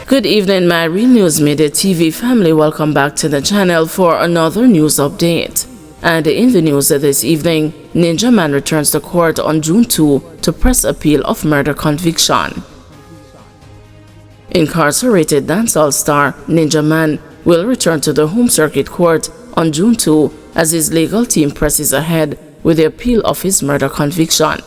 Good evening, my Real News Midday TV family. Welcome back to the channel for another news update. And in the news this evening, Ninja Man returns to court on June 2 to press appeal of murder conviction. Incarcerated dancehall star Ninja Man will return to the home circuit court on June 2 as his legal team presses ahead with the appeal of his murder conviction.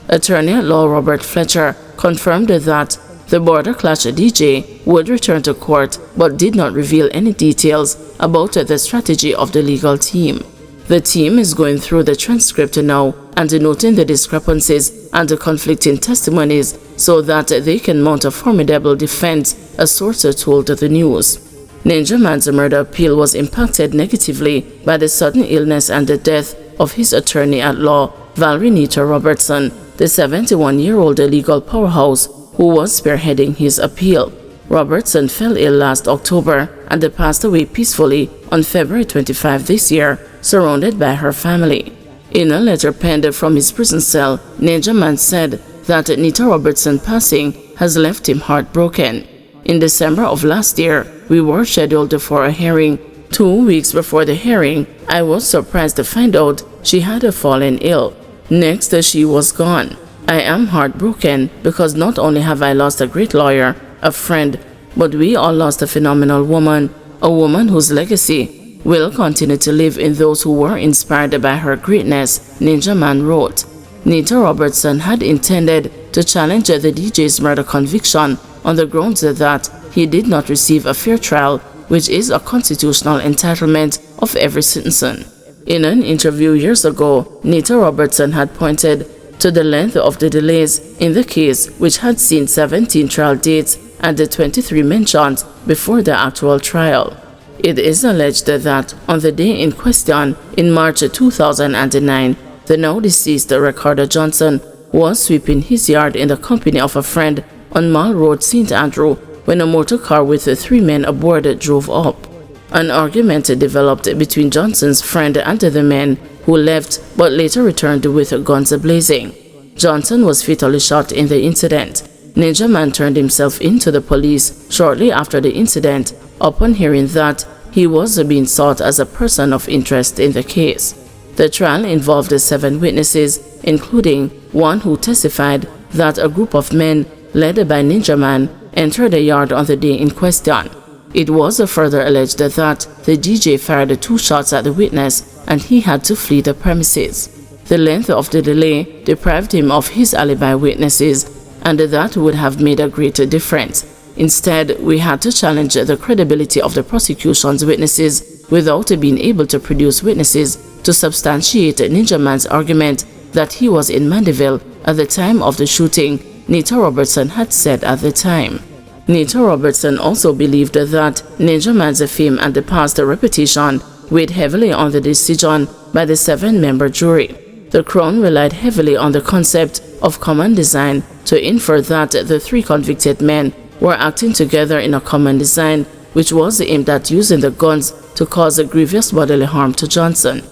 Attorney at law Robert Fletcher confirmed that the Border Clash DJ would return to court but did not reveal any details about the strategy of the legal team. The team is going through the transcript now and noting the discrepancies and the conflicting testimonies so that they can mount a formidable defense, a source told the news. Ninja Man's murder appeal was impacted negatively by the sudden illness and the death of his attorney at law, Valerie Nita Robertson, the 71-year-old legal powerhouse who was spearheading his appeal. Robertson fell ill last October and passed away peacefully on February 25 this year, surrounded by her family. In a letter penned from his prison cell, Ninja Man said that Nita Robertson's passing has left him heartbroken. In December of last year, we were scheduled for a hearing. 2 weeks before the hearing, I was surprised to find out she had fallen ill. Next, she was gone. I am heartbroken because not only have I lost a great lawyer, a friend, but we all lost a phenomenal woman, a woman whose legacy will continue to live in those who were inspired by her greatness, Ninja Man wrote. Nita Robertson had intended to challenge the DJ's murder conviction on the grounds that he did not receive a fair trial, which is a constitutional entitlement of every citizen. In an interview years ago, Nita Robertson had pointed to the length of the delays in the case, which had seen 17 trial dates and 23 mentions before the actual trial. It is alleged that on the day in question, in March 2009, the now deceased Ricardo Johnson was sweeping his yard in the company of a friend on Mall Road, St. Andrew, when a motor car with 3 men aboard drove up. An argument developed between Johnson's friend and the men who left but later returned with guns blazing. Johnson was fatally shot in the incident. Ninja Man turned himself in to the police shortly after the incident upon hearing that he was being sought as a person of interest in the case. The trial involved 7 witnesses, including one who testified that a group of men led by Ninja Man entered the yard on the day in question. It was further alleged that the DJ fired 2 shots at the witness and he had to flee the premises. The length of the delay deprived him of his alibi witnesses, and that would have made a great difference. Instead, we had to challenge the credibility of the prosecution's witnesses without being able to produce witnesses to substantiate Ninja Man's argument that he was in Mandeville at the time of the shooting, Nita Robertson had said at the time. Nita Robertson also believed that Ninja Man's fame and the past reputation weighed heavily on the decision by the 7-member jury. The Crown relied heavily on the concept of common design to infer that the 3 convicted men were acting together in a common design, which was aimed at using the guns to cause a grievous bodily harm to Johnson.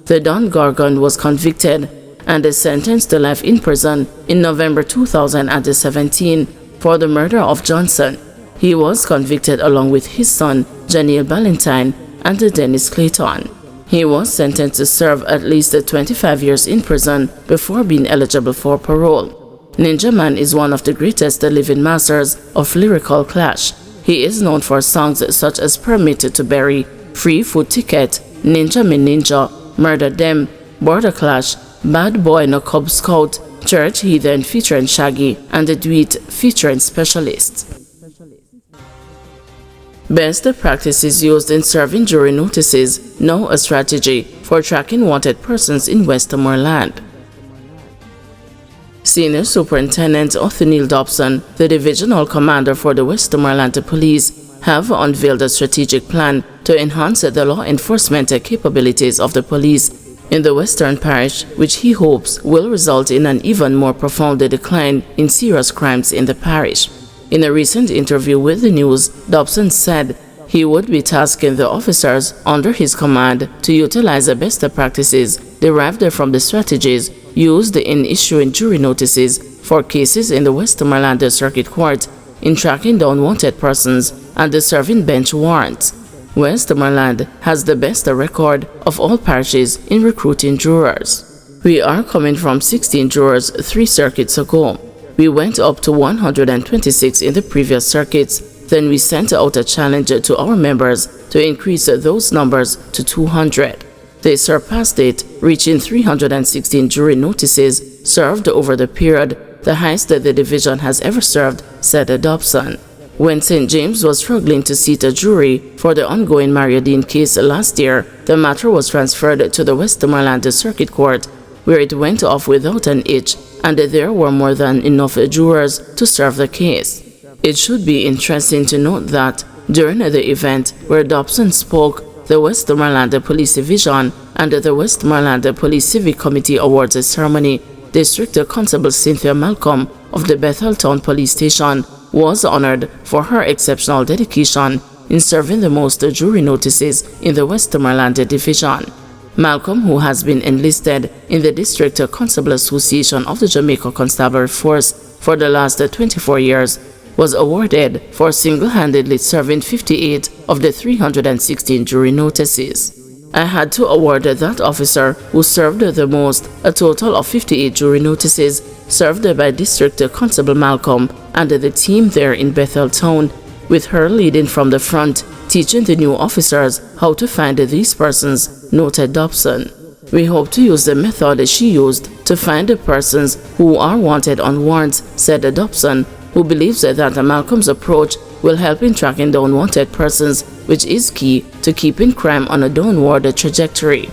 The Don Gargan was convicted and sentenced to life in prison in November 2017 for the murder of Johnson. He was convicted along with his son, Janelle Ballantyne, and Dennis Clayton. He was sentenced to serve at least 25 years in prison before being eligible for parole. Ninja Man is one of the greatest living masters of lyrical clash. He is known for songs such as Permit to Bury, Free Food Ticket, Ninja Me Ninja, Murder Them, Border Clash, Bad Boy No Cub Scout, Church Heathen featuring Shaggy, and The Tweet featuring Specialist. Best practices used in serving jury notices, now a strategy for tracking wanted persons in Westmoreland. Senior Superintendent Othniel Dobson, the Divisional Commander for the Westmoreland Police, have unveiled a strategic plan to enhance the law enforcement capabilities of the police in the Western Parish, which he hopes will result in an even more profound decline in serious crimes in the parish. In a recent interview with the news, Dobson said he would be tasking the officers under his command to utilize the best practices derived from the strategies used in issuing jury notices for cases in the Westmoreland Circuit Court in tracking down wanted persons and serving bench warrants. Westmoreland has the best record of all parishes in recruiting jurors. We are coming from 16 jurors 3 circuits ago. We went up to 126 in the previous circuits. Then we sent out a challenge to our members to increase those numbers to 200. They surpassed it, reaching 316 jury notices served over the period, the highest that the division has ever served, said Dobson. When St. James was struggling to seat a jury for the ongoing Mario Dean case last year, the matter was transferred to the Westmoreland Circuit Court, where it went off without an hitch, and there were more than enough jurors to serve the case. It should be interesting to note that during the event where Dobson spoke, the Westmoreland Police Division and the Westmoreland Police Civic Committee Awards ceremony, District Constable Cynthia Malcolm of the Betheltown Police Station was honored for her exceptional dedication in serving the most jury notices in the Westmoreland Division. Malcolm, who has been enlisted in the District Constable Association of the Jamaica Constabulary Force for the last 24 years, was awarded for single-handedly serving 58 of the 316 jury notices. I had to award that officer who served the most, a total of 58 jury notices served by District Constable Malcolm and the team there in Betheltown, with her leading from the front, teaching the new officers how to find these persons, noted Dobson. We hope to use the method she used to find the persons who are wanted on warrants, said Dobson, who believes that Malcolm's approach will help in tracking down wanted persons, which is key to keeping crime on a downward trajectory.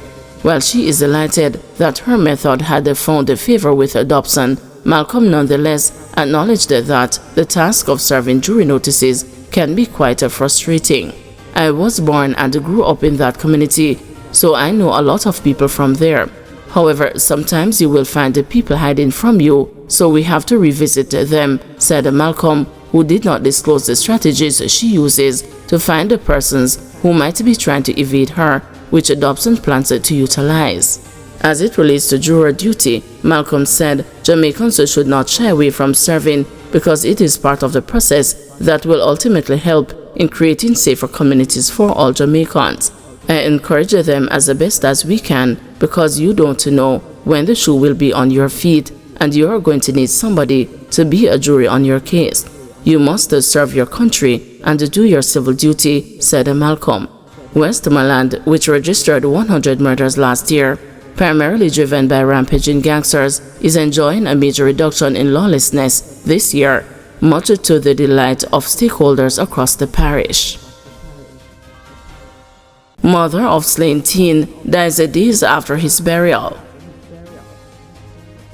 While she is delighted that her method had found favor with Dobson, Malcolm nonetheless acknowledged that the task of serving jury notices can be quite frustrating. I was born and grew up in that community, so I know a lot of people from there. However, sometimes you will find the people hiding from you, so we have to revisit them, said Malcolm, who did not disclose the strategies she uses to find the persons who might be trying to evade her, which Dobson plans to utilize. As it relates to juror duty, Malcolm said Jamaicans should not shy away from serving because it is part of the process that will ultimately help in creating safer communities for all Jamaicans. I encourage them as best as we can because you don't know when the shoe will be on your feet and you are going to need somebody to be a jury on your case. You must serve your country and do your civil duty, said Malcolm. Westmoreland, which registered 100 murders last year, primarily driven by rampaging gangsters, is enjoying a major reduction in lawlessness this year, much to the delight of stakeholders across the parish. Mother of slain teen dies days after his burial.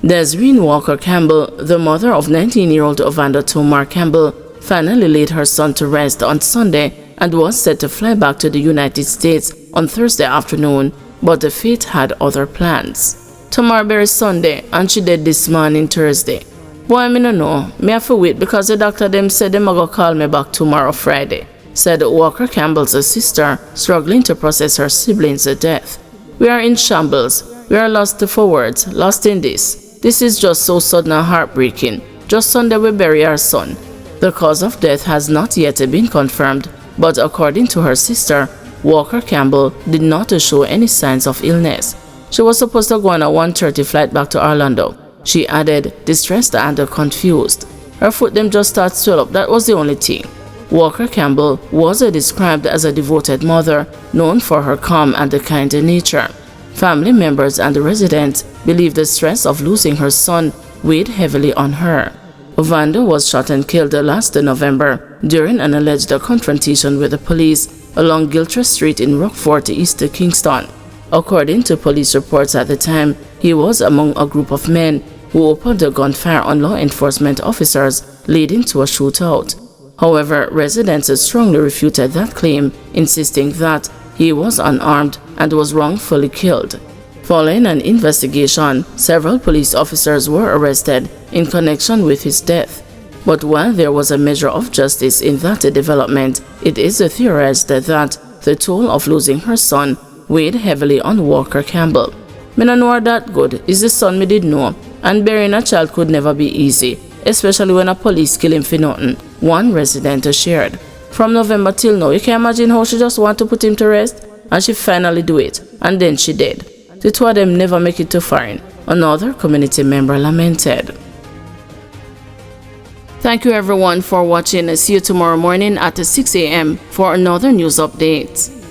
Desireen Walker Campbell, the mother of 19-year-old Ovanda Tomar Campbell, finally laid her son to rest on Sunday and was set to fly back to the United States on Thursday afternoon, but the fate had other plans. Tomar buried Sunday and she dead this morning Thursday. Boy, me no know. Me have to wait because the doctor them said them go call me back tomorrow Friday, said Walker Campbell's sister, struggling to process her sibling's death. We are in shambles. We are lost for words, lost in this. This is just so sudden and heartbreaking. Just Sunday we bury our son. The cause of death has not yet been confirmed, but according to her sister, Walker Campbell did not show any signs of illness. She was supposed to go on a 1:30 flight back to Orlando. She added, distressed and confused. Her foot them just started to swell up, that was the only thing. Walker Campbell was described as a devoted mother, known for her calm and kind nature. Family members and the residents believe the stress of losing her son weighed heavily on her. Ovanda was shot and killed last November during an alleged confrontation with the police along Giltry Street in Rockfort, East Kingston. According to police reports at the time, he was among a group of men who opened a gunfire on law enforcement officers, leading to a shootout. However, residents strongly refuted that claim, insisting that he was unarmed and was wrongfully killed. Following an investigation, several police officers were arrested in connection with his death. But while there was a measure of justice in that development, it is theorized that the toll of losing her son weighed heavily on Walker Campbell. Me no know her that good, is the son me did know, and burying a child could never be easy. especially when a police kill him for nothing, one resident shared. From November till now, you can imagine how she just want to put him to rest, and she finally do it, and then she dead. The two of them never make it to foreign, another community member lamented. Thank you everyone for watching, and see you tomorrow morning at 6 a.m. for another news update.